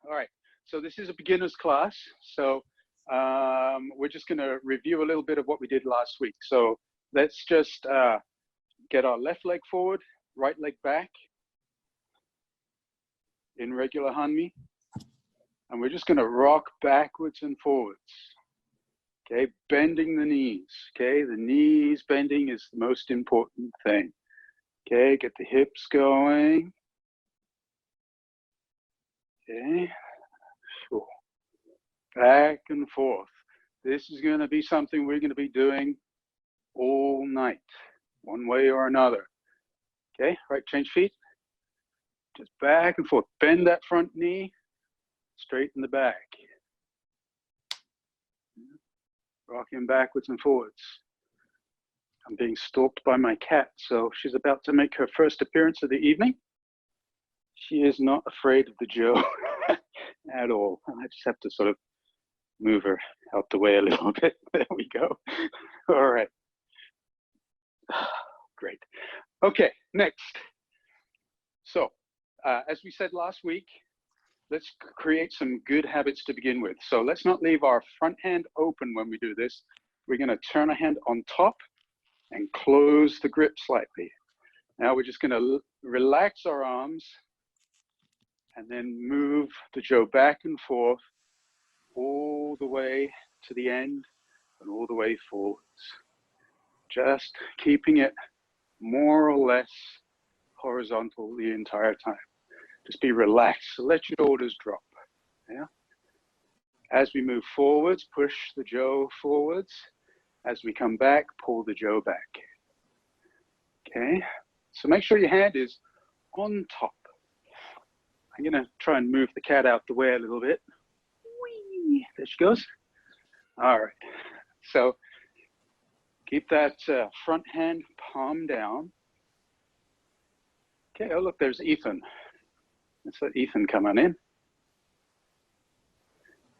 All right, so this is a beginner's class. So we're just gonna review a little bit of what we did last week. So let's just get our left leg forward, right leg back in regular hanmi. And we're just gonna rock backwards and forwards. Okay, bending the knees. Okay, the knees bending is the most important thing. Okay, get the hips going. Okay, sure. Back and forth. This is going to be something we're going to be doing all night, one way or another. Okay, right, change feet. Just back and forth. Bend that front knee, straighten the back. Rocking backwards and forwards. I'm being stalked by my cat, so she's about to make her first appearance of the evening. She is not afraid of the Jyo at all. I just have to sort of move her out the way a little bit. There we go. All right. Great. Okay, next. So, as we said last week, let's create some good habits to begin with. So let's not leave our front hand open when we do this. We're going to turn a hand on top and close the grip slightly. Now we're just going to relax our arms and then move the Jyo back and forth all the way to the end and all the way forwards. Just keeping it more or less horizontal the entire time. Just be relaxed. So let your shoulders drop. Yeah. As we move forwards, push the Jyo forwards. As we come back, pull the Jyo back. Okay. So make sure your hand is on top. I'm going to try and move the cat out the way a little bit. Whee! There she goes. All right. So keep that front hand palm down. Okay. Oh, look, there's Ethan. Let's let Ethan come on in.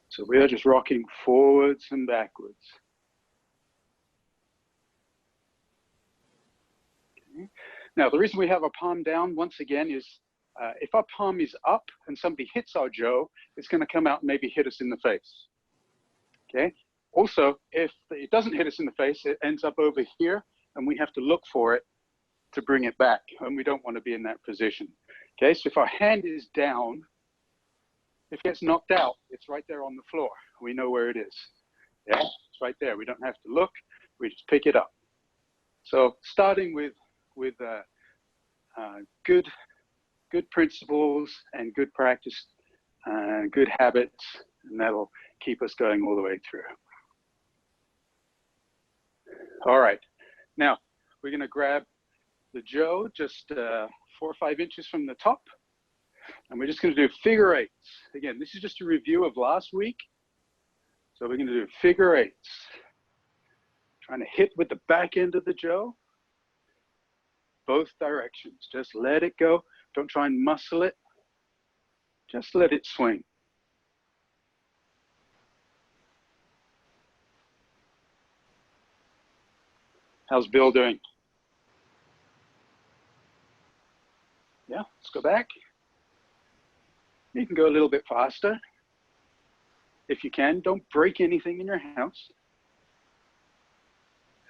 So we are just rocking forwards and backwards. Okay. Now, the reason we have our palm down, once again, is if our palm is up and somebody hits our Jyo, it's going to come out and maybe hit us in the face. Okay. Also, if it doesn't hit us in the face, it ends up over here, and we have to look for it to bring it back, and we don't want to be in that position. Okay, so if our hand is down, if it gets knocked out, it's right there on the floor. We know where it is. Yeah, it's right there. We don't have to look. We just pick it up. So starting with good principles and good practice and good habits, and that'll keep us going all the way through. All right, now we're going to grab the Jyo just 4 or 5 inches from the top, and we're just going to do figure eights. Again, this is just a review of last week, so we're going to do figure eights. Trying to hit with the back end of the Jyo, both directions. Just let it go. Don't try and muscle it. Just let it swing. How's Bill doing? Yeah, let's go back. You can go a little bit faster if you can. Don't break anything in your house.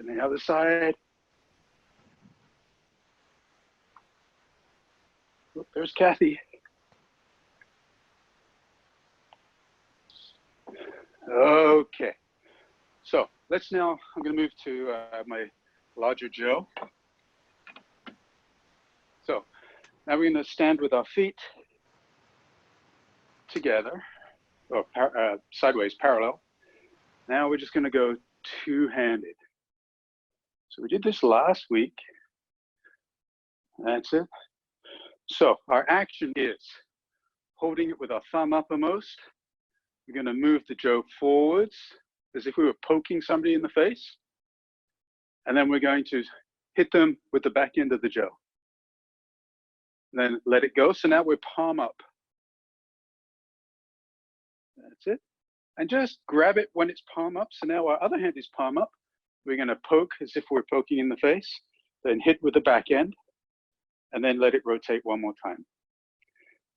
And the other side. Oh, there's Kathy. Okay. So let's now, I'm going to move to my larger Jyo. So now we're going to stand with our feet together, or sideways, parallel. Now we're just going to go two-handed. So we did this last week. That's it. So our action is holding it with our thumb uppermost. We're going to move the Jyo forwards as if we were poking somebody in the face. And then we're going to hit them with the back end of the Jyo. Then let it go. So now we're palm up. That's it. And just grab it when it's palm up. So now our other hand is palm up. We're going to poke as if we're poking in the face, then hit with the back end, and then let it rotate one more time.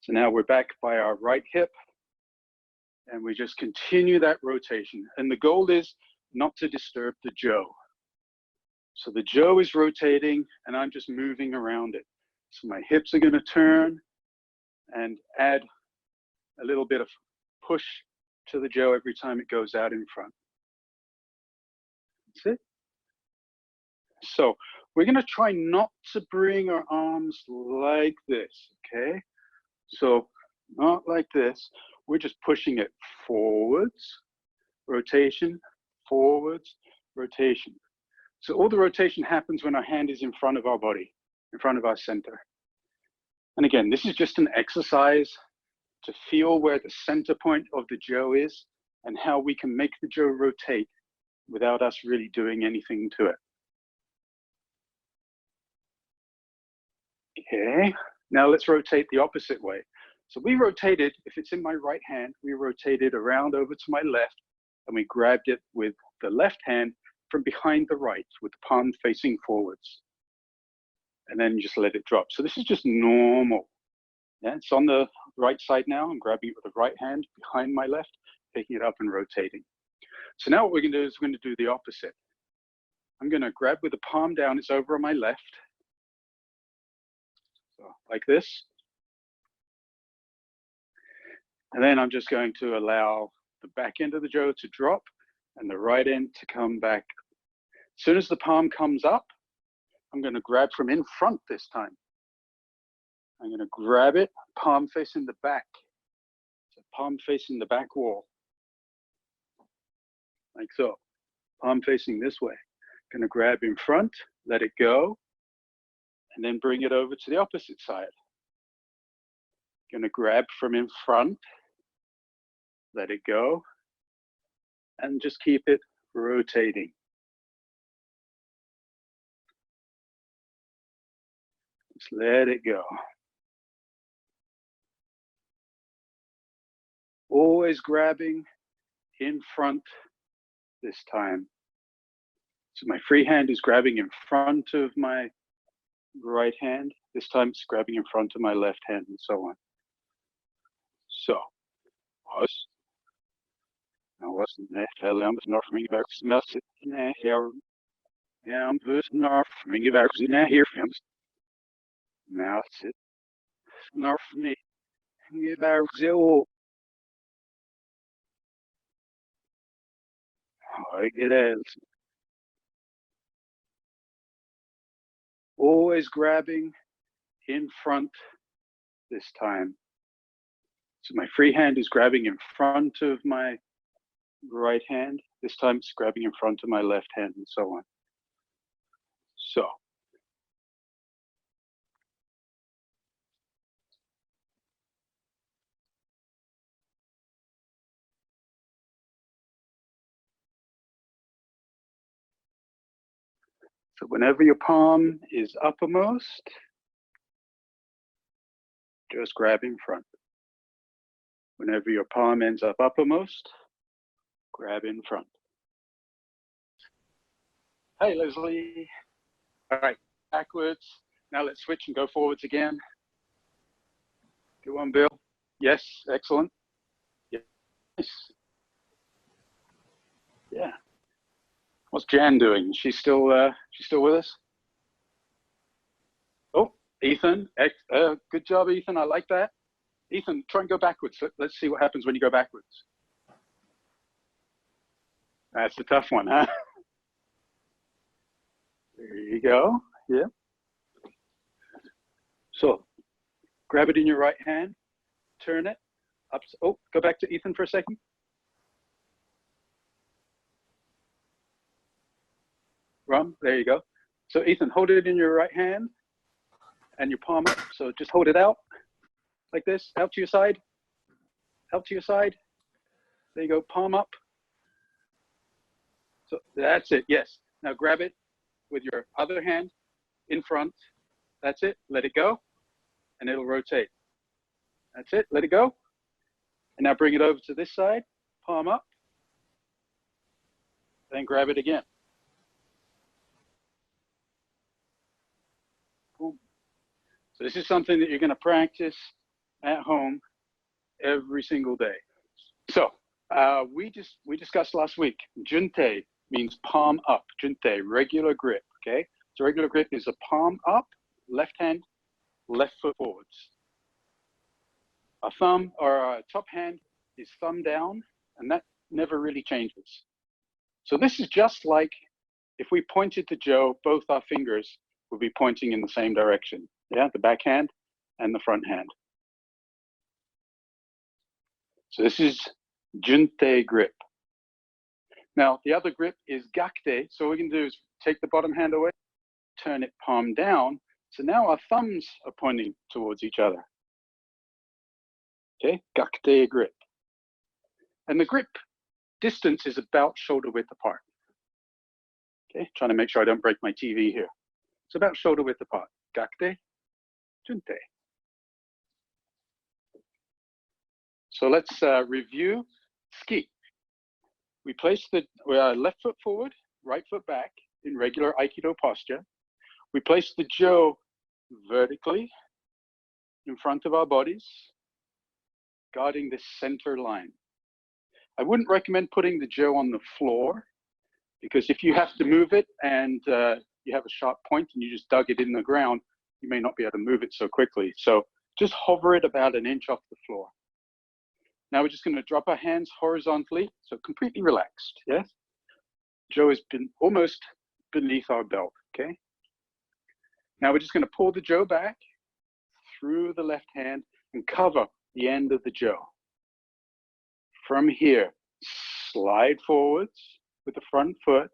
So now we're back by our right hip, and we just continue that rotation. And the goal is not to disturb the Jyo. So the Jyo is rotating, and I'm just moving around it. So my hips are going to turn and add a little bit of push to the Jyo every time it goes out in front. That's it. So we're going to try not to bring our arms like this, okay? So not like this. We're just pushing it forwards, rotation, forwards, rotation. So all the rotation happens when our hand is in front of our body, in front of our center. And again, this is just an exercise to feel where the center point of the Jyo is and how we can make the Jyo rotate without us really doing anything to it. Okay, now let's rotate the opposite way. So we rotated, if it's in my right hand, we rotated around over to my left, and we grabbed it with the left hand from behind the right with the palm facing forwards. And then just let it drop. So this is just normal. Yeah, it's on the right side now. I'm grabbing it with the right hand behind my left, taking it up and rotating. So now what we're going to do is we're going to do the opposite. I'm going to grab with the palm down. It's over on my left. So like this. And then I'm just going to allow the back end of the Jyo to drop and the right end to come back. As soon as the palm comes up, I'm going to grab from in front this time. I'm going to grab it, palm facing the back. So palm facing the back wall. Like so. Palm facing this way. Going to grab in front, let it go, and then bring it over to the opposite side. Going to grab from in front, let it go, and just keep it rotating. Just let it go. Always grabbing in front this time. So my free hand is grabbing in front of my right hand. This time it's grabbing in front of my left hand, and so on. So, now what's the next? I'm not from back. Smell it now here. Yeah, I'm not from back. Now here, friends. Now it's not from me. Get back. Zero. It is. Always grabbing in front this time. So my free hand is grabbing in front of my right hand. This time it's grabbing in front of my left hand, and so on. So. So whenever your palm is uppermost, just grab in front. Whenever your palm ends up uppermost, grab in front. Hey, Leslie. All right, backwards. Now let's switch and go forwards again. Go on, Bill. Yes, excellent. Yes. Yeah. What's Jan doing? She's still with us? Oh, Ethan. Good job, Ethan. I like that. Ethan, try and go backwards. Let's see what happens when you go backwards. That's a tough one, huh? There you go. Yeah. So grab it in your right hand, turn it up. Oh, go back to Ethan for a second. Rum, there you go. So Ethan, hold it in your right hand and your palm up. So just hold it out like this, out to your side, out to your side. There you go, palm up. So that's it, yes. Now grab it with your other hand in front. That's it, let it go, and it'll rotate. That's it, let it go. And now bring it over to this side, palm up, then grab it again. Boom. So this is something that you're gonna practice at home every single day. So we discussed last week, junte means palm up, junte, regular grip, okay? So regular grip is a palm up, left hand, left foot forwards. A thumb or a top hand is thumb down, and that never really changes. So this is just like if we pointed to Jyo, both our fingers would be pointing in the same direction. Yeah, the back hand and the front hand. So this is junte grip. Now, the other grip is gakute. So what we can do is take the bottom hand away, turn it palm down. So now our thumbs are pointing towards each other. Okay, gakute grip. And the grip distance is about shoulder width apart. Okay, trying to make sure I don't break my TV here. It's about shoulder width apart. Gakute, junte. So let's review ski. We place the left foot forward, right foot back in regular Aiki-Do posture. We place the Jyo vertically in front of our bodies, guarding this center line. I wouldn't recommend putting the Jyo on the floor, because if you have to move it and you have a sharp point and you just dug it in the ground, you may not be able to move it so quickly. So just hover it about an inch off the floor. Now we're just going to drop our hands horizontally, so completely relaxed, yes? Jyo has been almost beneath our belt, okay? Now we're just going to pull the Jyo back through the left hand and cover the end of the Jyo. From here, slide forwards with the front foot,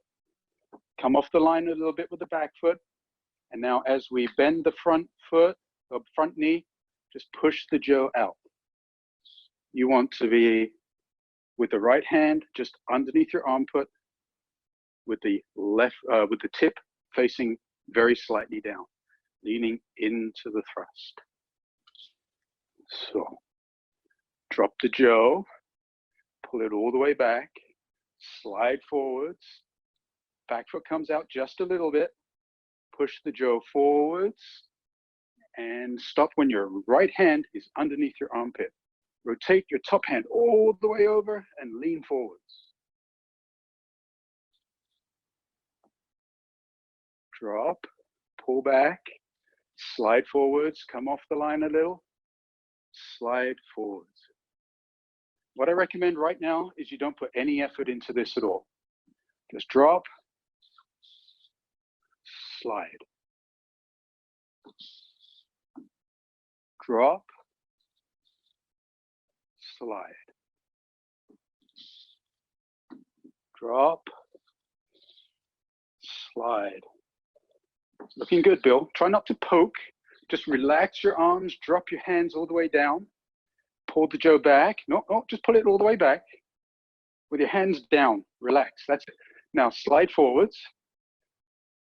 come off the line a little bit with the back foot, and now as we bend the front foot, or front knee, just push the Jyo out. You want to be with the right hand just underneath your armpit, with the with the tip facing very slightly down, leaning into the thrust. So drop the Jyo, pull it all the way back, slide forwards, back foot comes out just a little bit, push the Jyo forwards, and stop when your right hand is underneath your armpit. Rotate your top hand all the way over and lean forwards. Drop, pull back, slide forwards, come off the line a little, slide forwards. What I recommend right now is you don't put any effort into this at all. Just drop, slide. Drop, slide. Drop, slide. Looking good, Bill. Try not to poke. Just relax your arms, drop your hands all the way down. Pull the Jyo back. No, just pull it all the way back. With your hands down, relax. That's it. Now slide forwards.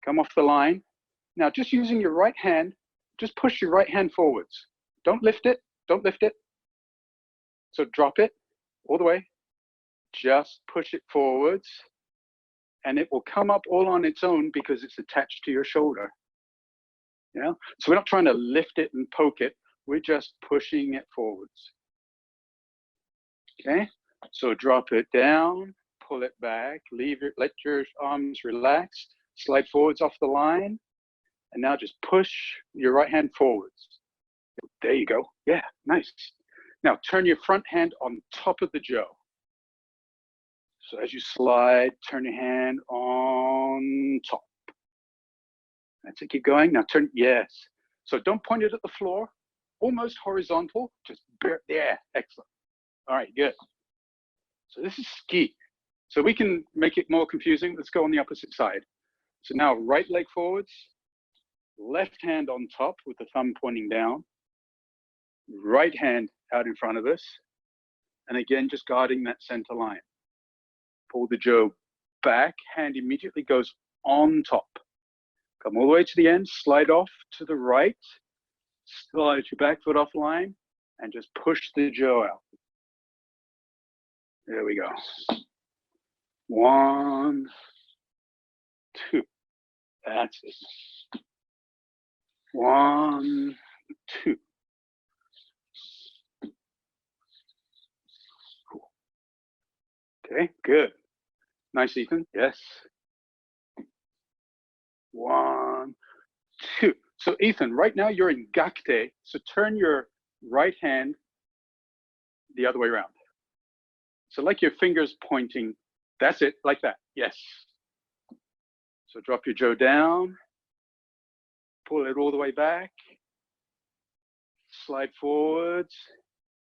Come off the line. Now just using your right hand, just push your right hand forwards. Don't lift it, don't lift it. So drop it all the way. Just push it forwards. And it will come up all on its own because it's attached to your shoulder. Yeah? So we're not trying to lift it and poke it. We're just pushing it forwards. Okay? So drop it down, pull it back, leave it, let your arms relax, slide forwards off the line, and now just push your right hand forwards. There you go. Yeah, nice. Now turn your front hand on top of the Jyo. So as you slide, turn your hand on top. That's it, keep going. Now turn, yes. So don't point it at the floor, almost horizontal, just, yeah, excellent. All right, good. So this is ski. So we can make it more confusing. Let's go on the opposite side. So now right leg forwards, left hand on top with the thumb pointing down, right hand out in front of us, and again, just guarding that center line. Pull the Jyo back, hand immediately goes on top. Come all the way to the end, slide off to the right, slide your back foot off line, and just push the Jyo out. There we go. 1, 2. That's it. 1, 2. Okay, good. Nice, Ethan. Yes. 1, 2. So Ethan, right now you're in Gakute. So turn your right hand the other way around. So like your fingers pointing, that's it, like that. Yes. So drop your Jyo down, pull it all the way back, slide forwards,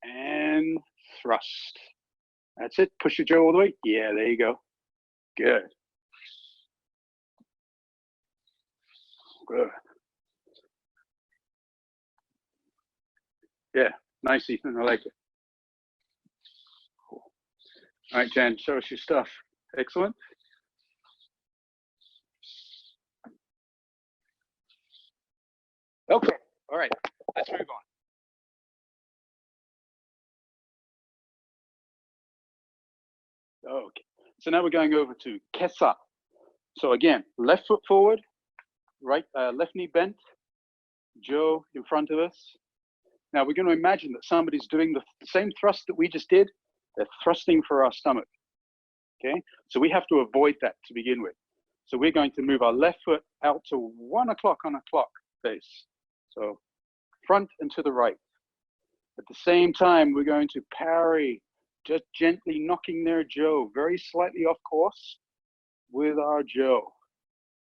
and thrust. That's it. Push your Jyo all the way. Yeah, there you go. Good. Good. Yeah, nice, Ethan. I like it. Cool. All right, Jan, show us your stuff. Excellent. Okay. All right. Let's move on. Okay. So now we're going over to Kesa. So again, left foot forward, right, left knee bent, Jyo in front of us. Now we're going to imagine that somebody's doing the same thrust that we just did. They're thrusting for our stomach. Okay. So we have to avoid that to begin with. So we're going to move our left foot out to 1 o'clock on a clock face. So front and to the right. At the same time, we're going to parry, just gently knocking their Jyo very slightly off course with our Jyo,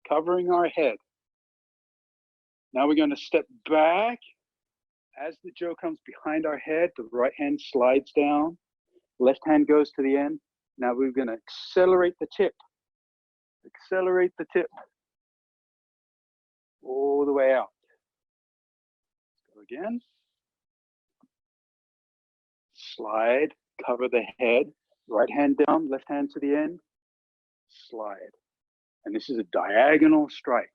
covering our head. Now we're going to step back. As the Jyo comes behind our head, the right hand slides down, left hand goes to the end. Now we're going to accelerate the tip. Accelerate the tip all the way out. Go again. Slide, cover the head, right hand down, left hand to the end, slide. And this is a diagonal strike.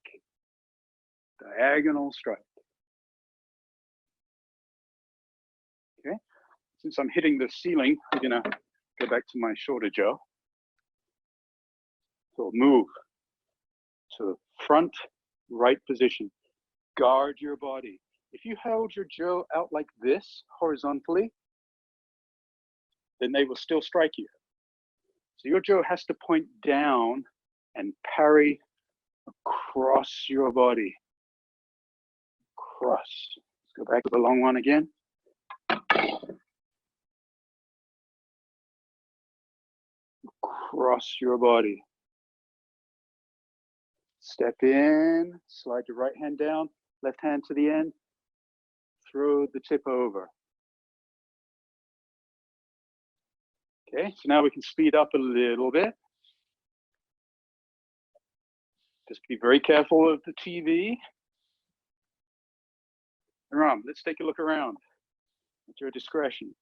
Diagonal strike. Okay. Since I'm hitting the ceiling, I'm gonna go back to my shorter Jyo. So move to front, right position. Guard your body. If you held your Jyo out like this horizontally, then they will still strike you. So your Jyo has to point down and parry across your body. Cross. Let's go back to the long one again. Cross your body. Step in, slide your right hand down, left hand to the end, throw the tip over. Okay, so now we can speed up a little bit. Just be very careful of the TV. Ram, let's take a look around at your discretion.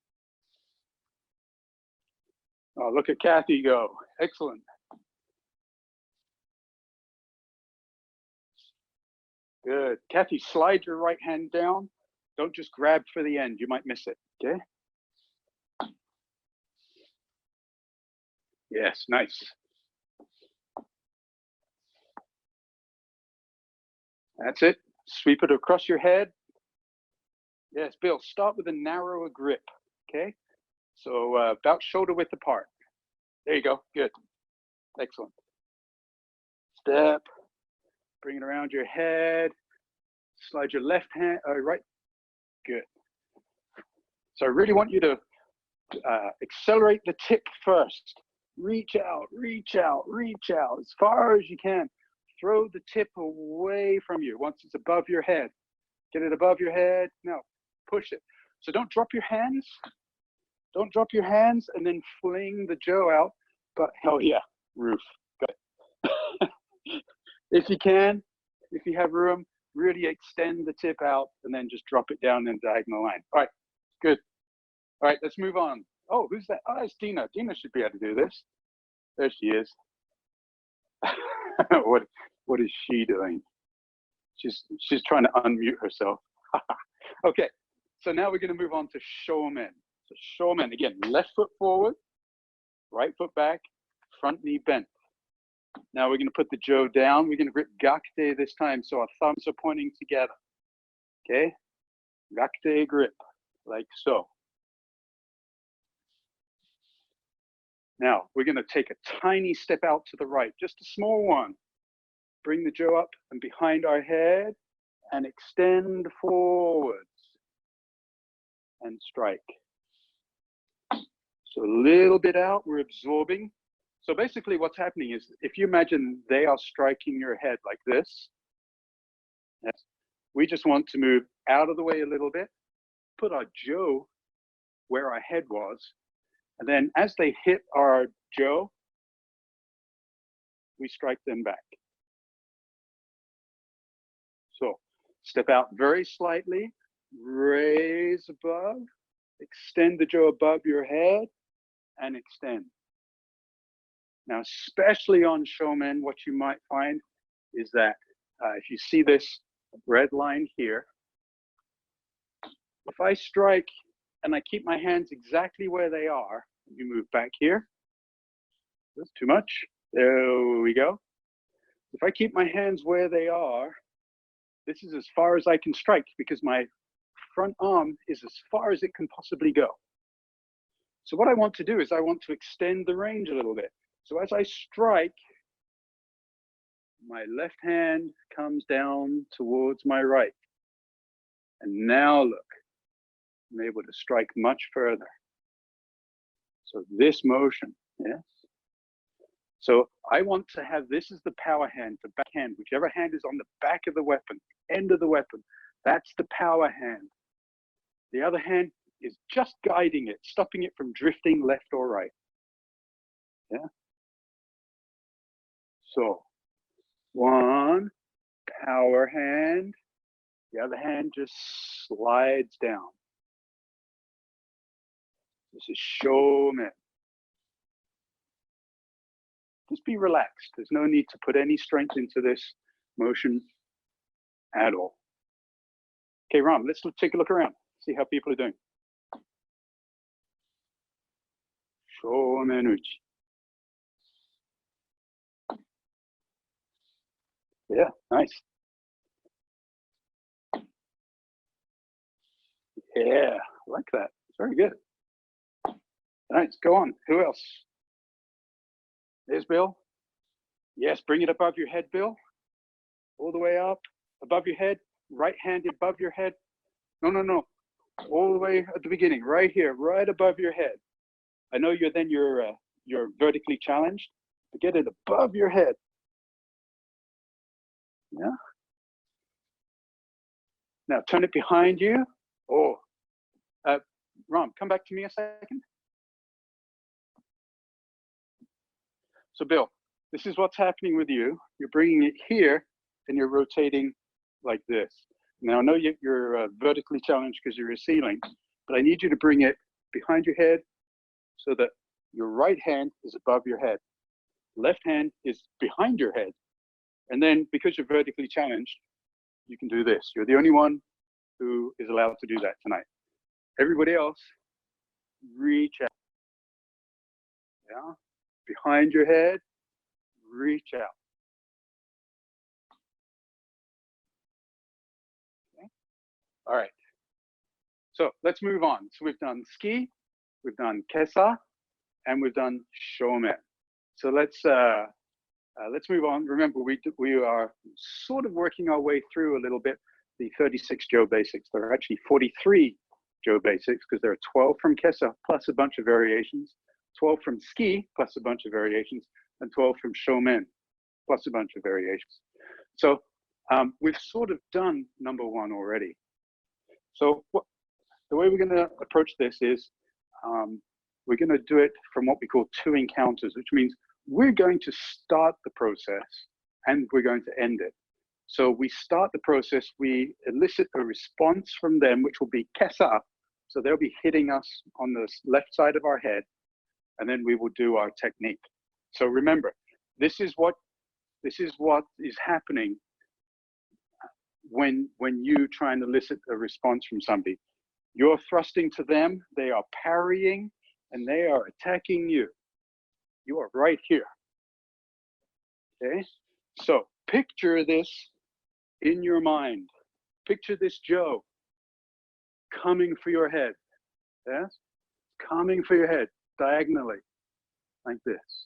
Oh, look at Kathy go. Excellent. Good. Kathy, slide your right hand down. Don't just grab for the end. You might miss it. Okay. Yes, nice. That's it. Sweep it across your head. Yes, Bill, start with a narrower grip. Okay. So about shoulder width apart. There you go. Good. Excellent. Step. Bring it around your head. Slide your left hand, right. Good. So I really want you to accelerate the tip first. Reach out, reach out, reach out as far as you can. Throw the tip away from you once it's above your head. Get it above your head. Now, push it. So don't drop your hands. Don't drop your hands and then fling the Jyo out. But hell yeah, roof. Got it. If you can, if you have room, really extend the tip out and then just drop it down in diagonal line. All right, good. All right, let's move on. Oh, who's that? Oh, it's Dina. Dina should be able to do this. There she is. What is she doing? She's trying to unmute herself. Okay, so now we're going to move on to Shomen. So Shomen, again, left foot forward, right foot back, front knee bent. Now we're going to put the Jyo down. We're going to grip Gakute this time, so our thumbs are pointing together. Okay, Gakute grip, like so. Now, we're going to take a tiny step out to the right, just a small one. Bring the Jyo up and behind our head and extend forwards and strike. So a little bit out, we're absorbing. So basically what's happening is, if you imagine they are striking your head like this, yes, we just want to move out of the way a little bit, put our Jyo where our head was, and then as they hit our Jyo, we strike them back. So step out very slightly, raise above, extend the Jyo above your head, and extend. Now, especially on Shomen, what you might find is that if you see this red line here, if I strike and I keep my hands exactly where they are, you move back here. That's too much. There we go. If I keep my hands where they are, this is as far as I can strike because my front arm is as far as it can possibly go. So what I want to do is I want to extend the range a little bit. So as I strike, my left hand comes down towards my right. And now look, I'm able to strike much further. So this motion, yes. So I want to have, this is the power hand, the back hand, whichever hand is on the back of the weapon, end of the weapon, that's the power hand. The other hand is just guiding it, stopping it from drifting left or right. Yeah. So one power hand, the other hand just slides down. This is Shomen. Just be relaxed. There's no need to put any strength into this motion at all. Okay, Ram, let's take a look around, see how people are doing. Shomenuchi. Yeah, nice. Yeah, I like that. It's very good. Nice, go on. Who else? There's Bill. Yes, bring it above your head, Bill. All the way up, above your head, right hand above your head. No, no, no. All the way at the beginning, right here, right above your head. I know you're vertically challenged, but get it above your head. Yeah. Now turn it behind you. Oh, Ram, come back to me a second. So Bill, this is what's happening with you. You're bringing it here and you're rotating like this. Now I know you're vertically challenged because you're a ceiling, but I need you to bring it behind your head so that your right hand is above your head. Left hand is behind your head. And then because you're vertically challenged, you can do this. You're the only one who is allowed to do that tonight. Everybody else, reach out. Yeah, behind your head, reach out. Okay. All right. So let's move on. So we've done ski, we've done Kesa, and we've done Shomen. So let's move on. Remember, we are sort of working our way through a little bit the 36 Jyo Basics. There are actually 43 Jyo Basics because there are 12 from Kesa plus a bunch of variations, 12 from ski plus a bunch of variations, and 12 from Shomen plus a bunch of variations. So we've sort of done number one already. So the way we're going to approach this is we're going to do it from what we call 2 encounters, which means we're going to start the process and we're going to end it. So we start the process, we elicit a response from them, which will be Kesa. So they'll be hitting us on the left side of our head, and then we will do our technique. So remember, this is what is happening when you try and elicit a response from somebody. You're thrusting to them, they are parrying, and they are attacking you. You are right here. Okay? So picture this in your mind. Picture this Jyo coming for your head. Yes? Coming for your head diagonally. like this.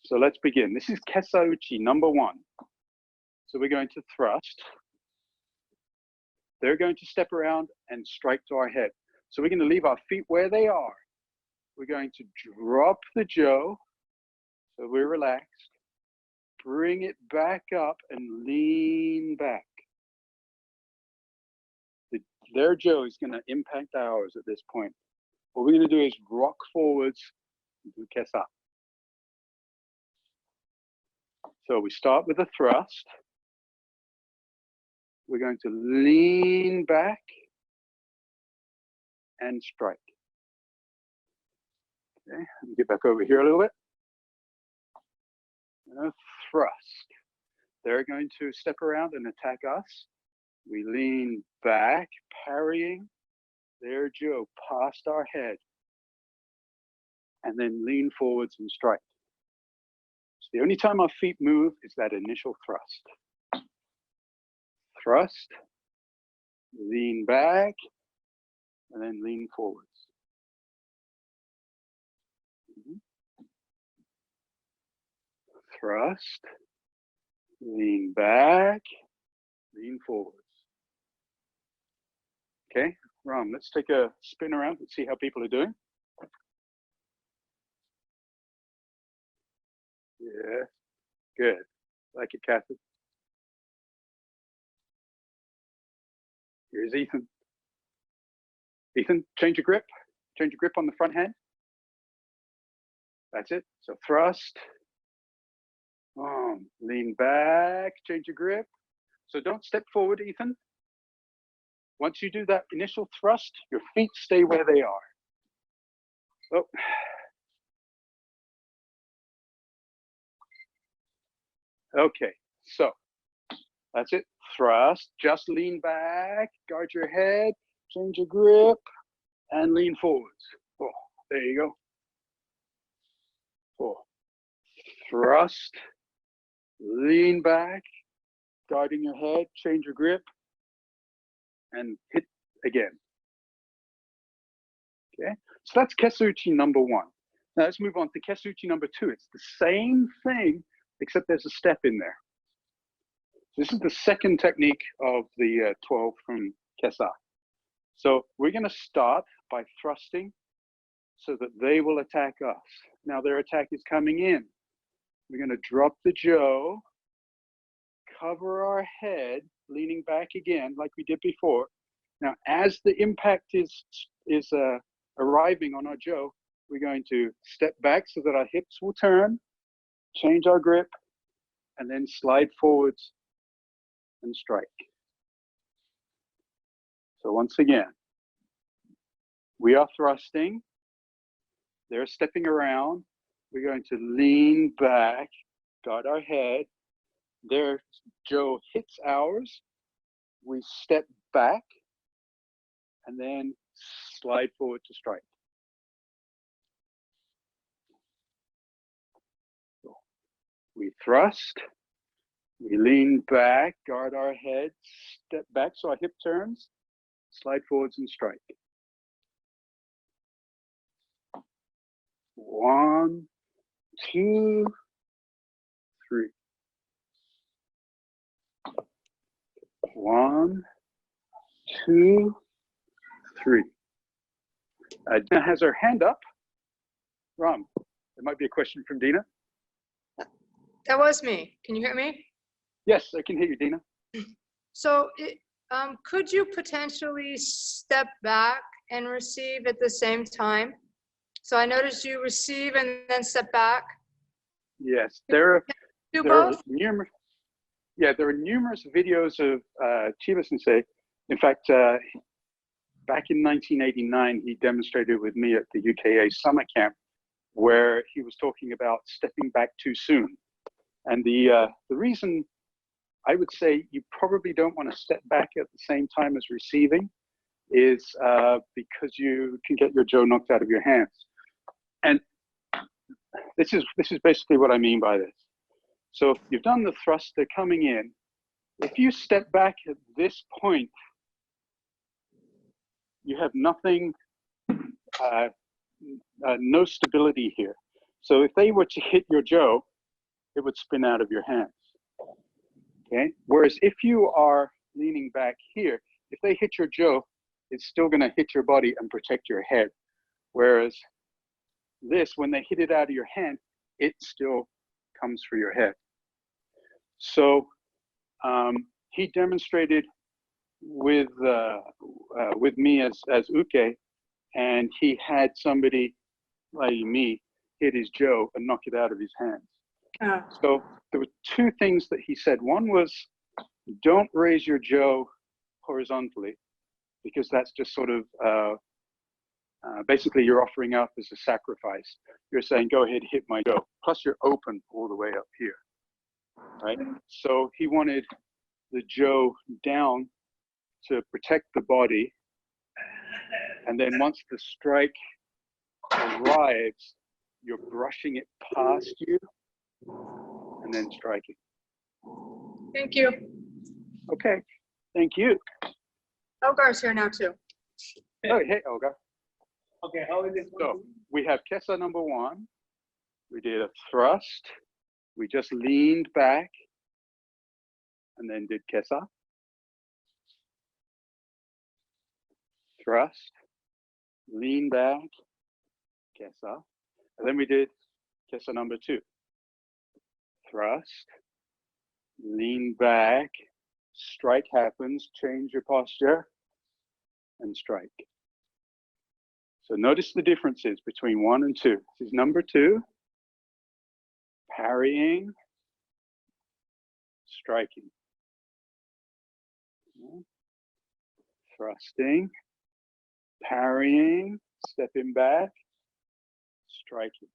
So let's begin. This is Kesauchi number 1. So we're going to thrust. They're going to step around and strike to our head. So we're going to leave our feet where they are. We're going to drop the Jyo, so we're relaxed. Bring it back up and lean back. Their Jyo is going to impact ours at this point. What we're going to do is rock forwards and do Kesa. So we start with a thrust. We're going to lean back and strike. Okay, let me get back over here a little bit. And a thrust. They're going to step around and attack us. We lean back, parrying their Jyo past our head. And then lean forwards and strike. So the only time our feet move is that initial thrust. Thrust, lean back, and then lean forwards. Thrust, lean back, lean forwards. Okay, Ram, let's take a spin around and see how people are doing. Yeah, good. Like it, Kathy. Here's Ethan. Ethan, change your grip. Change your grip on the front hand. That's it. So thrust. Lean back, change your grip. So don't step forward, Ethan. Once you do that initial thrust, your feet stay where they are. Oh. Okay, so that's it. Thrust, just lean back, guard your head, change your grip, and lean forwards. Oh, there you go. Oh. Thrust, lean back, guarding your head, change your grip, and hit again. Okay, so that's Kesauchi number 1. Now let's move on to Kesauchi number 2. It's the same thing, except there's a step in there. This is the second technique of the 12 from Kesa. So we're going to start by thrusting so that they will attack us. Now their attack is coming in. We're going to drop the Jyo, cover our head, leaning back again like we did before. Now, as the impact is arriving on our Jyo, we're going to step back so that our hips will turn, change our grip, and then slide forwards and strike. So once again, we are thrusting. They're stepping around. We're going to lean back, guard our head. Their Jyo hits ours. We step back and then slide forward to strike. So we thrust, we lean back, guard our head, step back so our hip turns, slide forwards and strike. 1, 2, 3. 1, 2, 3. Dina has her hand up. Ram, there might be a question from Dina. That was me. Can you hear me? Yes, I can hear you, Dina. So could you potentially step back and receive at the same time? So I noticed you receive and then step back. Yes, there are numerous. Yeah, there are numerous videos of Chiba Sensei. In fact, back in 1989, he demonstrated with me at the UKA summer camp where he was talking about stepping back too soon. And the reason I would say you probably don't want to step back at the same time as receiving is because you can get your Jyo knocked out of your hands. And this is basically what I mean by this. So if you've done the thrust, they're coming in. If you step back at this point, you have nothing, no stability here. So if they were to hit your Jyo, it would spin out of your hands. Okay. Whereas if you are leaning back here, if they hit your Jyo, it's still going to hit your body and protect your head. Whereas this, when they hit it out of your hand, it still comes for your head. So he demonstrated with me as Uke, and he had somebody like me hit his Jyo and knock it out of his hands. Oh. So there were two things that he said. One was, don't raise your Jyo horizontally, because that's just sort of basically you're offering up as a sacrifice. You're saying, go ahead, hit my Jyo. Plus you're open all the way up here, right? So he wanted the Jyo down to protect the body. And then once the strike arrives, you're brushing it past you and then striking. Thank you. Okay, thank you. Elgar's here now too. Oh, hey, Olga. Okay, how is it? So we have Kesa number 1. We did a thrust. We just leaned back and then did Kesa. Thrust, lean back, Kesa. And then we did Kesa number 2. Thrust, lean back, strike happens, change your posture, and strike. So notice the differences between 1 and 2. This is number 2, parrying, striking. Thrusting, parrying, stepping back, striking.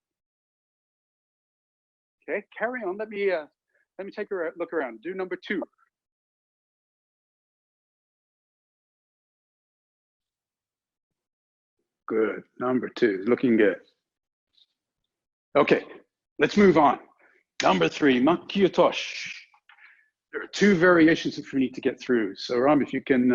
Okay, carry on. Let me take a look around. Do number 2. Good. Number 2, looking good. Okay, let's move on. Number 3, Makiotoshi. There are 2 variations that we need to get through. So Ram, if you can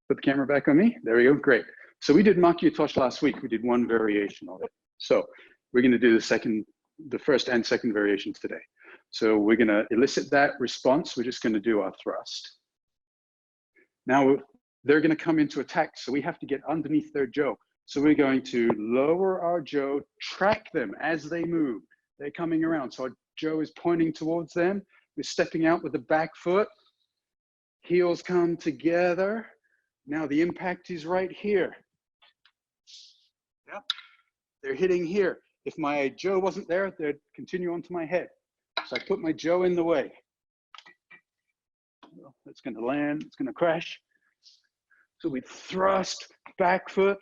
put the camera back on me. There we go, great. So we did Makiotoshi last week. We did 1 variation of it. So we're gonna do the first and second variation today. So we're gonna elicit that response. We're just gonna do our thrust. Now they're gonna come into attack. So we have to get underneath their Jyo. So we're going to lower our Jyo, track them as they move. They're coming around. So our Jyo is pointing towards them. We're stepping out with the back foot. Heels come together. Now the impact is right here. Yeah, they're hitting here. If my Jyo wasn't there, they'd continue onto my head. So I put my Jyo in the way. Well, it's gonna land, it's gonna crash. So we thrust, back foot,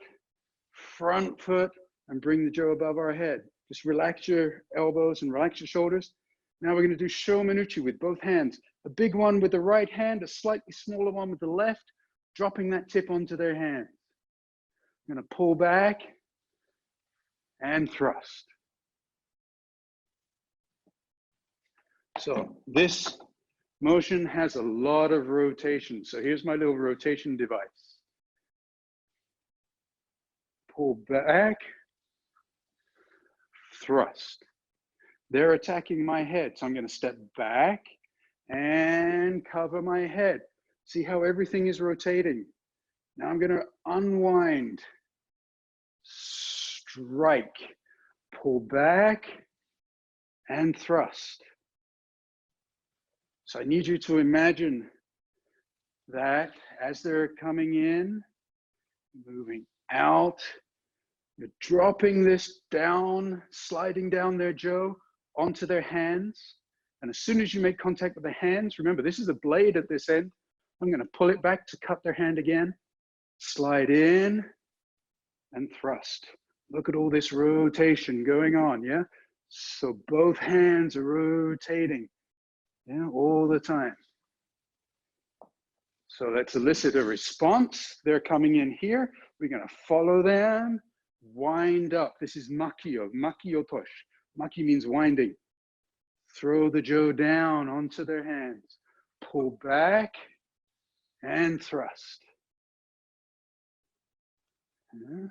front foot, and bring the Jyo above our head. Just relax your elbows and relax your shoulders. Now we're gonna do Shomenuchi with both hands. A big one with the right hand, a slightly smaller one with the left, dropping that tip onto their hands. I'm gonna pull back and thrust. So this motion has a lot of rotation. So here's my little rotation device. Pull back, thrust. They're attacking my head, so I'm going to step back and cover my head. See how everything is rotating. Now I'm going to unwind, strike, pull back, and thrust. So I need you to imagine that as they're coming in, moving out, you're dropping this down, sliding down their Jyo onto their hands. And as soon as you make contact with the hands, remember, this is a blade at this end. I'm going to pull it back to cut their hand again, slide in and thrust. Look at all this rotation going on, yeah? So both hands are rotating, yeah, all the time. So let's elicit a response. They're coming in here. We're going to follow them, wind up. This is Makio, Makiotoshi. Maki means winding. Throw the Jyo down onto their hands. Pull back and thrust. Yeah.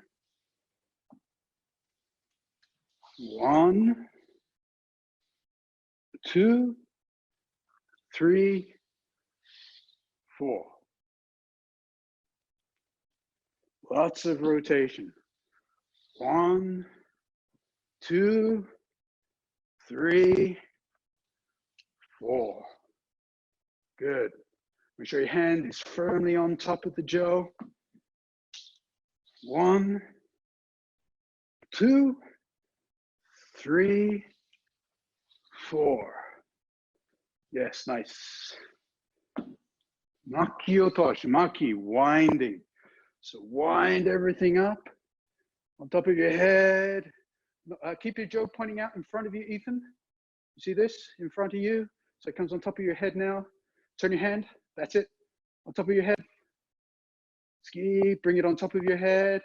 1, 2, 3, 4. Lots of rotation. 1, 2, 3, 4. Good. Make sure your hand is firmly on top of the Jyo. 1, 2, 3, 4. Yes, nice. Makiotoshi, maki, winding. So wind everything up on top of your head. Keep your Jyo pointing out in front of you, Ethan. You see this in front of you? So it comes on top of your head now. Turn your hand, that's it, on top of your head. Ski, bring it on top of your head.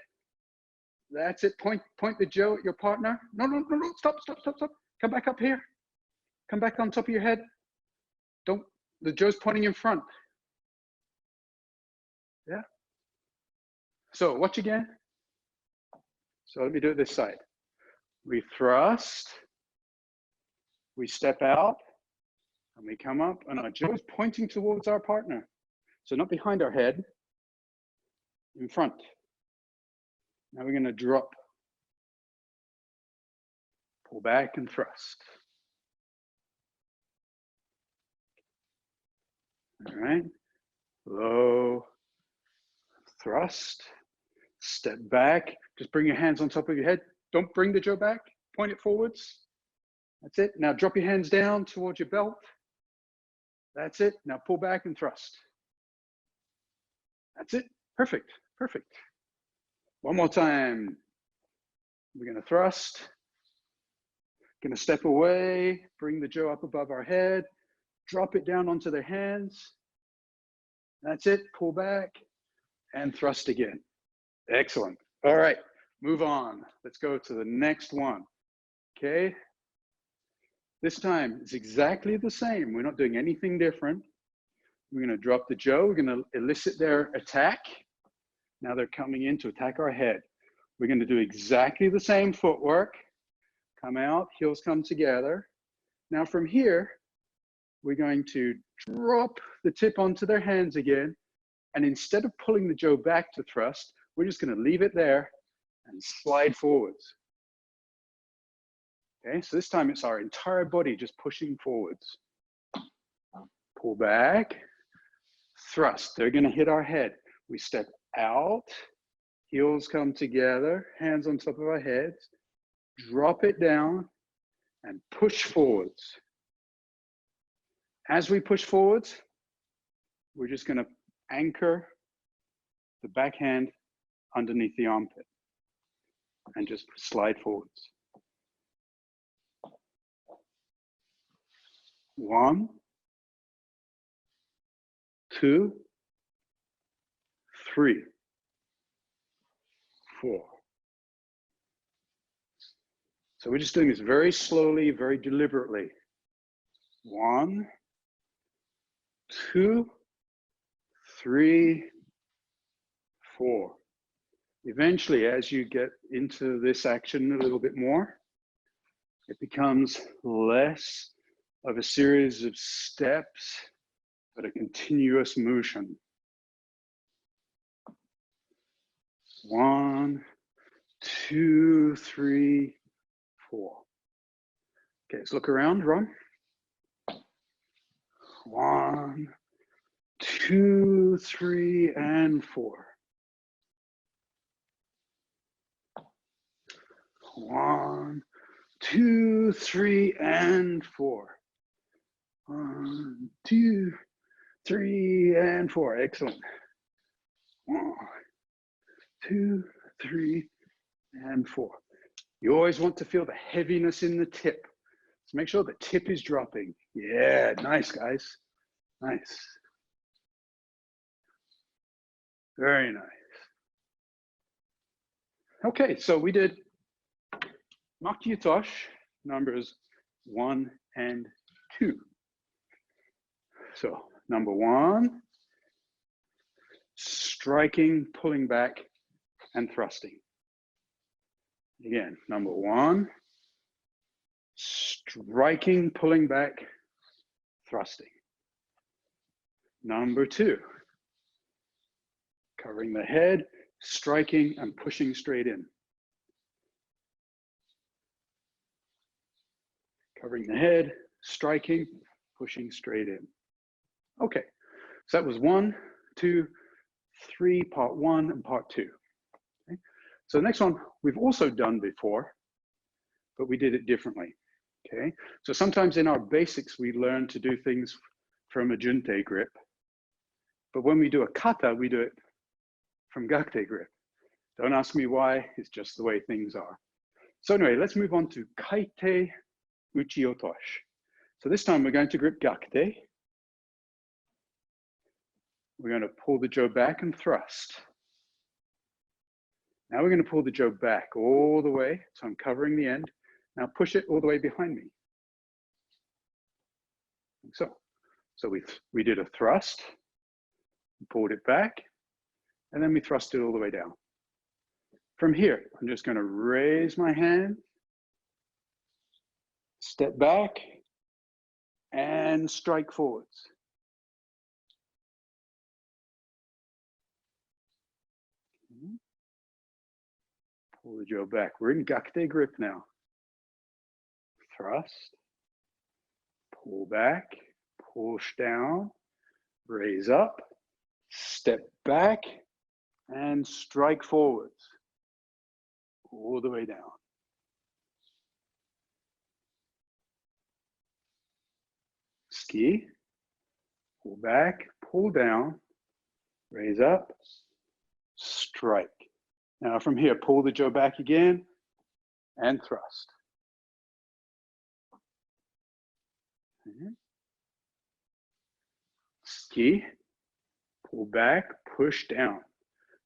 That's it, point the Jyo at your partner. No, stop. Come back up here. Come back on top of your head. The Jyo's pointing in front. Yeah. So watch again. So let me do it this side. We thrust, we step out, and we come up, and our Jyo is pointing towards our partner. So not behind our head, in front. Now we're gonna drop. Pull back and thrust. All right, low, thrust, step back. Just bring your hands on top of your head. Don't bring the Jyo back, point it forwards. That's it. Now drop your hands down towards your belt. That's it. Now pull back and thrust. That's it. Perfect. One more time. We're gonna thrust. Gonna step away, bring the Jyo up above our head, drop it down onto their hands. That's it. Pull back and thrust again. Excellent. All right, move on. Let's go to the next one. Okay. This time it's exactly the same. We're not doing anything different. We're going to drop the Jyo. We're going to elicit their attack. Now they're coming in to attack our head. We're going to do exactly the same footwork. Come out, heels come together. Now from here, we're going to drop the tip onto their hands again. And instead of pulling the Jyo back to thrust, we're just going to leave it there and slide forwards. Okay, so this time it's our entire body just pushing forwards. Pull back, thrust. They're going to hit our head. We step out, heels come together, hands on top of our heads, drop it down and push forwards. As we push forwards, we're just going to anchor the backhand underneath the armpit and just slide forwards. 1, 2, 3, 4. So we're just doing this very slowly, very deliberately. 1, 2, 3, 4. Eventually, as you get into this action a little bit more, it becomes less of a series of steps, but a continuous motion. 1, 2, 3, 4. Okay, let's look around, Ron. 1, 2, 3, and 4. 1, 2, 3, and 4. 1, 2, 3, and 4. Excellent. 1, 2, 3, and 4. You always want to feel the heaviness in the tip. So make sure the tip is dropping. Yeah, nice, guys. Nice. Very nice. Okay, so we did Makiotoshi numbers 1 and 2. So number 1, striking, pulling back, and thrusting. Again, number 1, striking, pulling back, thrusting. Number 2, covering the head, striking and pushing straight in. Covering the head, striking, pushing straight in. Okay, so that was 1, 2, 3, part 1 and part 2. Okay. So the next one we've also done before, but we did it differently. Okay, so sometimes in our basics we learn to do things from a junte grip, but when we do a kata, we do it from gakute grip. Don't ask me why, it's just the way things are. So anyway, let's move on to Kaete Uchiotoshi. So this time we're going to grip gakute. We're going to pull the Jyo back and thrust. Now we're going to pull the Jyo back all the way, so I'm covering the end. Now push it all the way behind me. Like so we did a thrust, pulled it back, and then we thrust it all the way down. From here, I'm just going to raise my hand, step back, and strike forwards. Pull the Jyo back. We're in gakute grip now. Thrust, pull back, push down, raise up, step back, and strike forwards. All the way down. Ski, pull back, pull down, raise up, strike. Now from here, pull the Jyo back again and thrust. Ski, pull back, push down,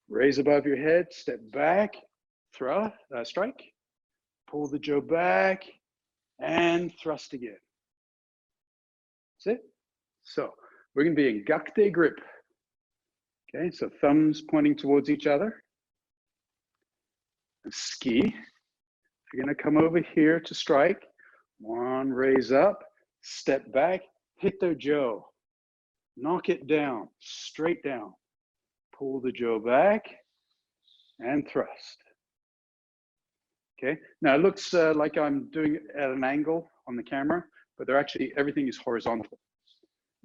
raise above your head, step back, thrust, strike, pull the Jyo back, and thrust again. That's it. So we're going to be in gakute grip. Okay, so thumbs pointing towards each other. And ski. You're going to come over here to strike. 1, raise up, step back, hit the Jyo. Knock it down, straight down. Pull the Jyo back and thrust. Okay, now it looks like I'm doing it at an angle on the camera, but they're actually, everything is horizontal.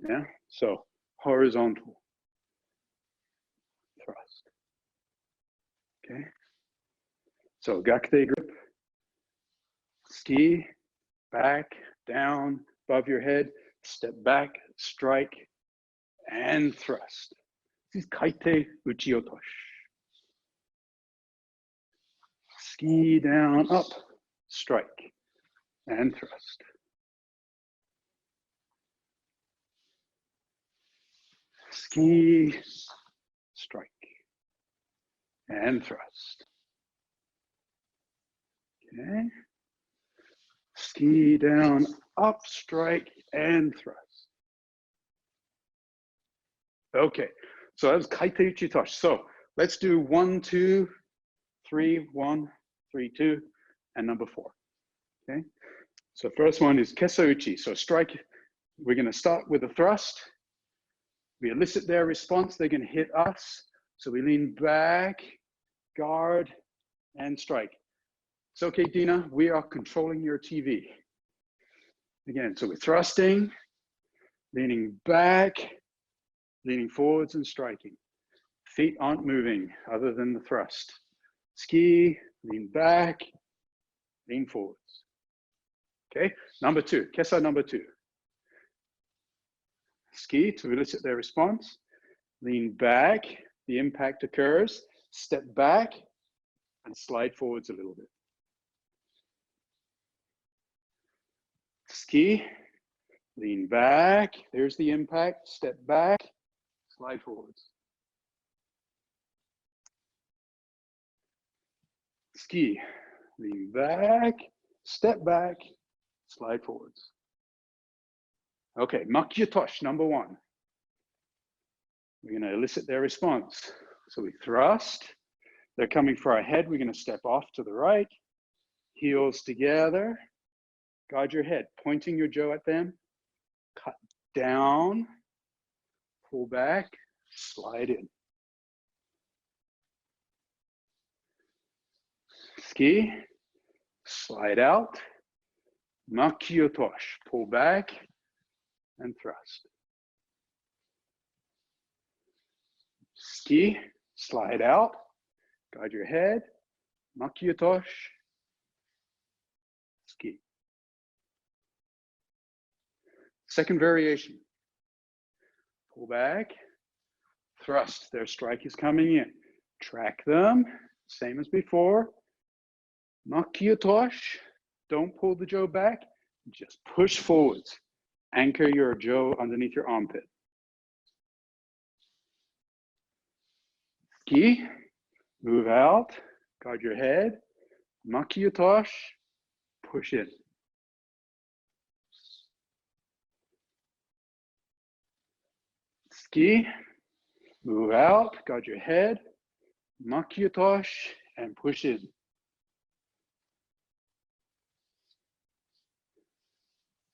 Yeah, so horizontal. Thrust. Okay, so gakute grip. Ski, back, down, above your head, step back, strike, and thrust. This is Kaete Uchiotoshi. Ski down, up, strike, and thrust. Ski, strike, and thrust. Okay. Ski down, up, strike, and thrust. Okay, so that was Kaete Uchiotoshi. So let's do 1, 2, 3, 1, 3, 2, and number 4. Okay, so first one is Kesauchi. So strike, we're going to start with a thrust. We elicit their response, they're going to hit us. So we lean back, guard, and strike. It's okay, Dina, we are controlling your TV. Again, so we're thrusting, leaning back, leaning forwards and striking. Feet aren't moving other than the thrust. Ski, lean back, lean forwards. Okay, number 2, Kesa number 2. Ski to elicit their response, lean back, the impact occurs, step back, and slide forwards a little bit. Ski, lean back, there's the impact, step back, slide forwards. Ski, lean back, step back, slide forwards. Okay, Makiotoshi number 1. We're going to elicit their response. So we thrust, they're coming for our head, we're going to step off to the right, heels together, Guide your head, pointing your Jyo at them. Cut down, pull back, slide in. Tsuki, slide out. Makiotoshi, pull back and thrust. Tsuki, slide out. Guide your head. Makiotoshi. Tsuki. Second variation. Pull back. Thrust. Their strike is coming in. Track them. Same as before. Makiotoshi. Don't pull the Jyo back. Just push forwards. Anchor your Jyo underneath your armpit. Tsuki. Move out. Guide your head. Makiotoshi. Push in. Tsuki. Move out. Guide your head. Makiotoshi. And push in.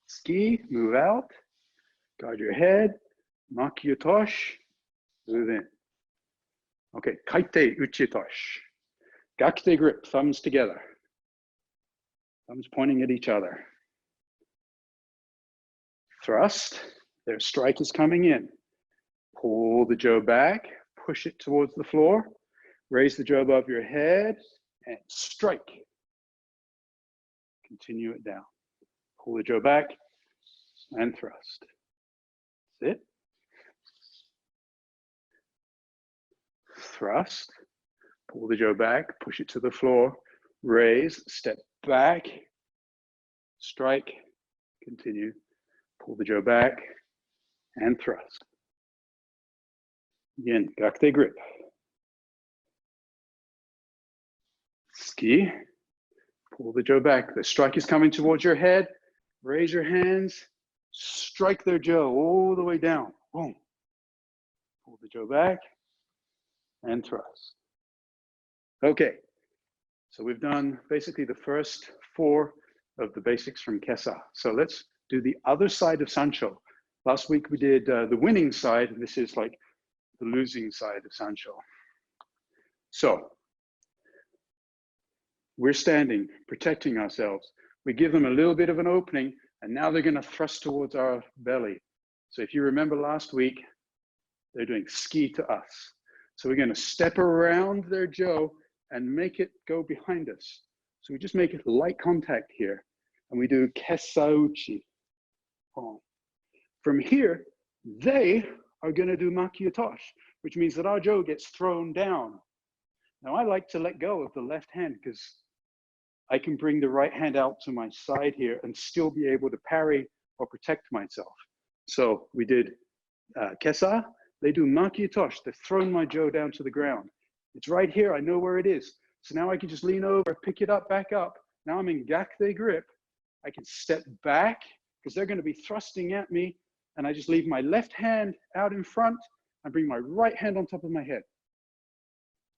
Tsuki. Move out. Guide your head. Makiotoshi. Move in. Okay, Kaete Uchiotoshi. Gakute grip, thumbs together. Thumbs pointing at each other. Thrust, their strike is coming in. Pull the Jyo back, push it towards the floor. Raise the Jyo above your head and strike. Continue it down. Pull the Jyo back and thrust. That's it. Thrust, pull the Jyo back, push it to the floor, raise, step back, strike, continue, pull the Jyo back, and thrust. Again, Gakute grip. Tsuki, pull the Jyo back. The strike is coming towards your head. Raise your hands, strike their Jyo all the way down. Boom. Pull the Jyo back and thrust. Okay, so we've done basically the first 4 of the basics from Kesa. So let's do the other side of Sansho. Last week we did the winning side, and this is like the losing side of Sansho. So we're standing, protecting ourselves. We give them a little bit of an opening, and now they're gonna thrust towards our belly. So if you remember last week, they're doing ski to us. So we're gonna step around their Jyo and make it go behind us. So we just make it light contact here. And we do Kesauchi. From here, they are gonna do Makiotoshi, which means that our Jyo gets thrown down. Now I like to let go of the left hand because I can bring the right hand out to my side here and still be able to parry or protect myself. So we did Kesa. They do Makiotoshi. They've thrown my Jyo down to the ground. It's right here. I know where it is. So now I can just lean over, pick it up, back up. Now I'm in Gakute grip. I can step back because they're going to be thrusting at me. And I just leave my left hand out in front and bring my right hand on top of my head.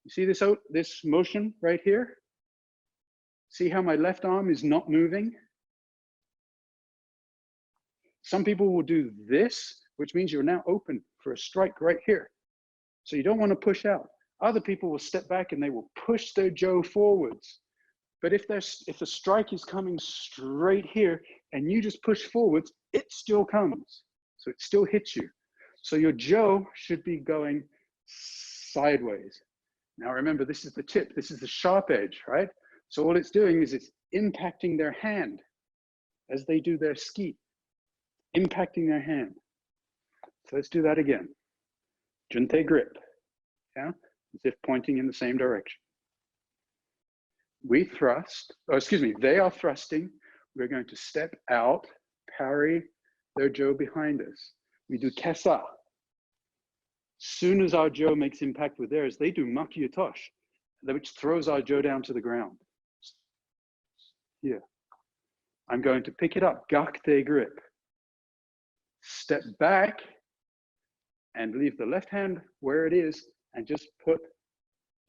You see this motion right here? See how my left arm is not moving? Some people will do this, which means you're now open for a strike right here. So you don't want to push out. Other people will step back and they will push their Jyo forwards. But if the strike is coming straight here and you just push forwards, it still comes. So it still hits you. So your Jyo should be going sideways. Now remember, this is the tip. This is the sharp edge, right? So all it's doing is it's impacting their hand as they do their ski, impacting their hand. So let's do that again. Junte grip, yeah? As if pointing in the same direction. We thrust, they are thrusting. We're going to step out, parry their Jyo behind us. We do Kesa. Soon as our Jyo makes impact with theirs, they do Makiotoshi, which throws our Jyo down to the ground. Here. I'm going to pick it up, Gakute grip. Step back and leave the left hand where it is and just put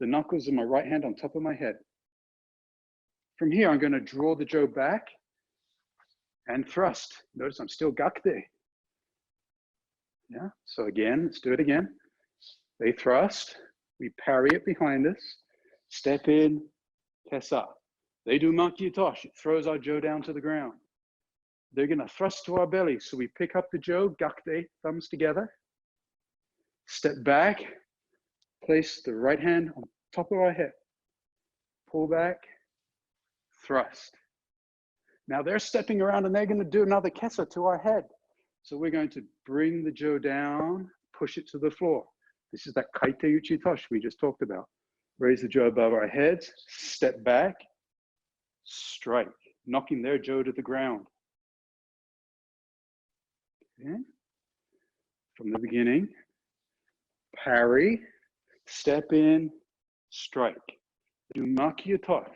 the knuckles of my right hand on top of my head. From here, I'm going to draw the Jyo back and thrust. Notice I'm still gakute. Yeah, so again, let's do it again. They thrust, we parry it behind us, step in, Kesa. They do Makiotoshi, throws our Jyo down to the ground. They're gonna thrust to our belly, so we pick up the Jyo, gakute, thumbs together, step back, place the right hand on top of our head, pull back, thrust. Now they're stepping around and they're gonna do another Kesa to our head. So we're going to bring the Jyo down, push it to the floor. This is that Kaete Uchiotoshi we just talked about. Raise the Jyo above our heads, step back, strike, knocking their Jyo to the ground. Okay. From the beginning, parry, step in, strike. Do Makiotoshi.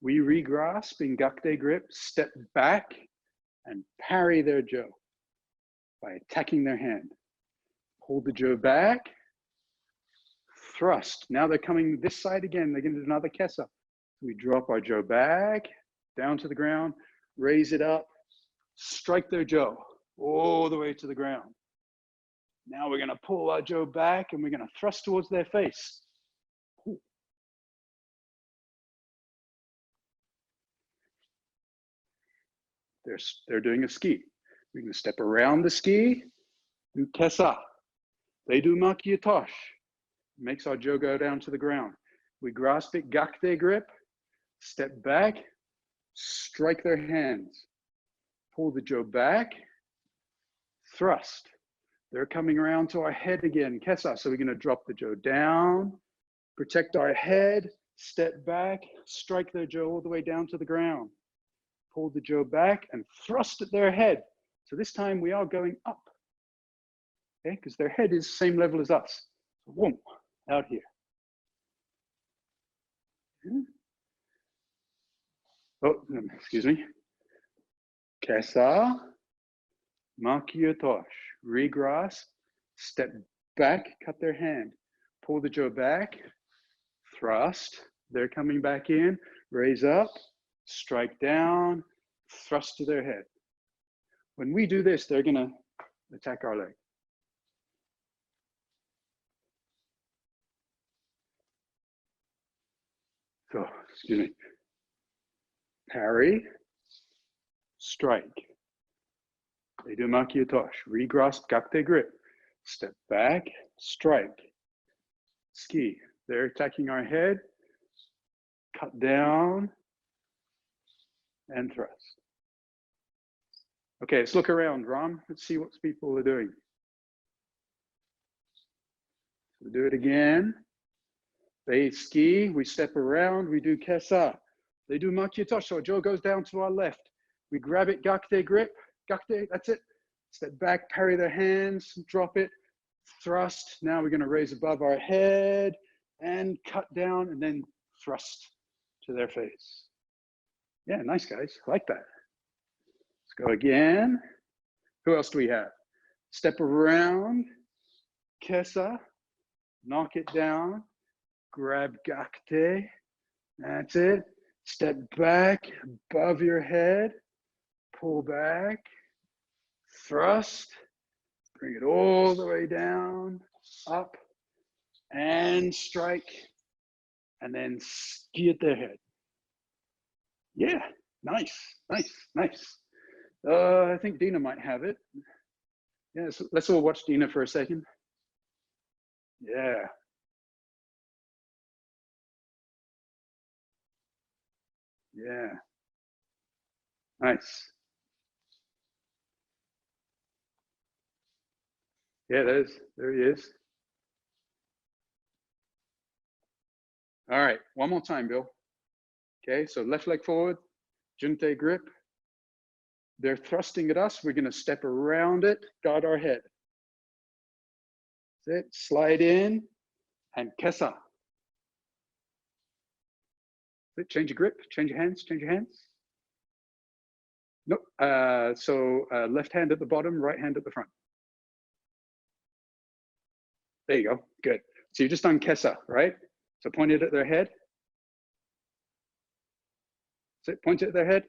We regrasp in gakute grip, step back, and parry their Jyo by attacking their hand. Hold the Jyo back, thrust. Now they're coming this side again. They're going to do another Kesa. We drop our Jyo back, down to the ground, raise it up, strike their Jyo all the way to the ground. Now we're going to pull our Jyo back and we're going to thrust towards their face. They're doing a ski. We're going to step around the ski, do Kesa. They do Makiotoshi. Makes our Jyo go down to the ground. We grasp it, gakute grip, step back, strike their hands. Pull the Jyo back, thrust. They're coming around to our head again, Kesa. So we're going to drop the Jyo down, protect our head, step back, strike their Jyo all the way down to the ground. Pull the Jyo back and thrust at their head. So this time we are going up, okay? Because their head is the same level as us. So whoom, out here. Oh, excuse me. Kesa, Makiotoshi, regrasp, step back, cut their hand. Pull the Jyo back, thrust. They're coming back in, raise up, strike down, thrust to their head. When we do this, they're gonna attack our leg. So, excuse me. Parry, strike. They do Makiotoshi, regrasp, gakute grip. Step back, strike. Ski. They're attacking our head, cut down, and thrust. Okay, let's look around, Ram. Let's see what people are doing. So do it again. They ski, we step around, we do Kesa. They do Makiotoshi, so Jyo goes down to our left. We grab it, gakute grip, gakute, that's it. Step back, parry their hands, drop it, thrust. Now we're gonna raise above our head and cut down and then thrust to their face. Yeah, nice guys, I like that. Let's go again. Who else do we have? Step around, Kesa, knock it down, grab gakute, that's it. Step back above your head, pull back, thrust, bring it all the way down, up, and strike, and then ski at their head. Yeah, nice, nice, nice. I think Dina might have it. Yeah, so let's all watch Dina for a second. Yeah. Yeah. Nice. Yeah, there he is. All right, one more time, Bill. Okay, so left leg forward, Junte grip. They're thrusting at us. We're gonna step around it, guard our head. That's it, slide in, and Kesa. That's it, change your grip, change your hands, change your hands. Nope, left hand at the bottom, right hand at the front. There you go, good. So you've just done Kesa, right? So point it at their head. That's it, point it at their head.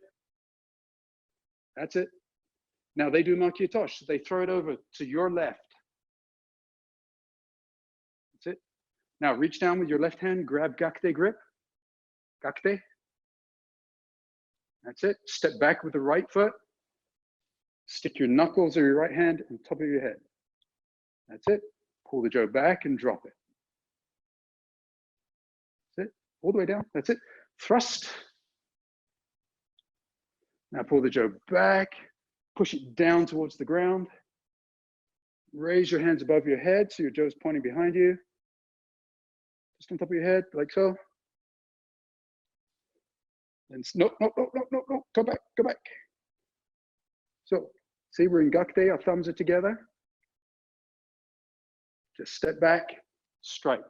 That's it. Now they do Makiotoshi. They throw it over to your left. That's it. Now reach down with your left hand, grab Gakute grip. Gakute. That's it. Step back with the right foot. Stick your knuckles of your right hand on top of your head. That's it. Pull the Jyo back and drop it. That's it. All the way down. That's it. Thrust. Now pull the Jyo back. Push it down towards the ground. Raise your hands above your head so your Jyo is pointing behind you. Just on top of your head, like so. And no, no, no, no, no, no. Go back, go back. So, see, we're in Gakute, our thumbs are together. Just step back, strike.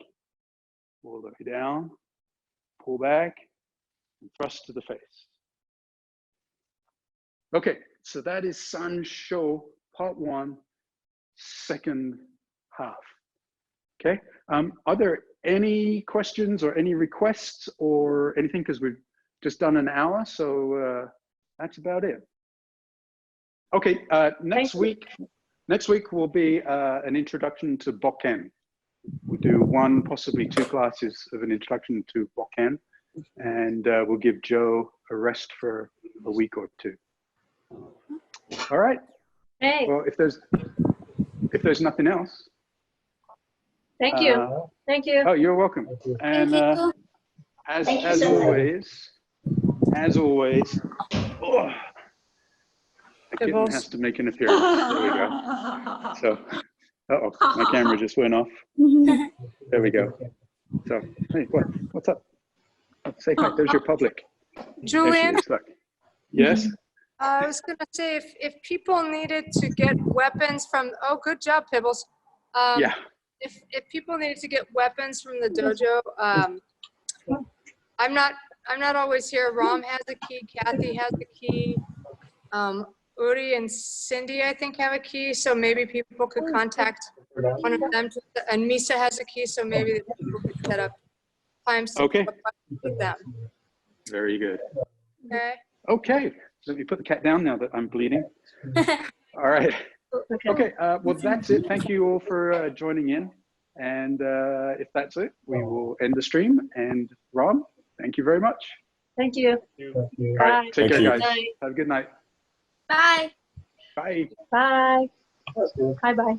All the way down, pull back, and thrust to the face. Okay, so that is Sansho part 1, second half. Okay, are there any questions or any requests or anything? Because we've just done an hour, so that's about it. Okay, next week will be an introduction to Bokken. We'll do 1, possibly 2 classes of an introduction to Bokken, and we'll give Jyo a rest for a week or 2. All right. Hey. Well, if there's nothing else. Thank you. Thank you. Oh, you're welcome. And as always, oh, the kitten has to make an appearance. There we go. So, uh-oh, my camera just went off. There we go. So, hey, what's up? Say hi. There's your public. Julian, Yes. I was going to say if people needed to get weapons from, oh, good job, Pebbles. Yeah. If people needed to get weapons from the dojo, I'm not always here. Ram has a key. Kathy has a key. Uri and Cindy, I think, have a key. So maybe people could contact one of them. And Misa has a key. So maybe people could set up times Okay. with them. Very good. Okay. Okay. Let me put the cat down now that I'm bleeding. All right. Okay. Well, that's it. Thank you all for joining in. And if that's it, we will end the stream. And Ram, thank you very much. Thank you. All right. Take care, guys. Night. Have a good night. Bye. Bye. Bye. Bye. Bye.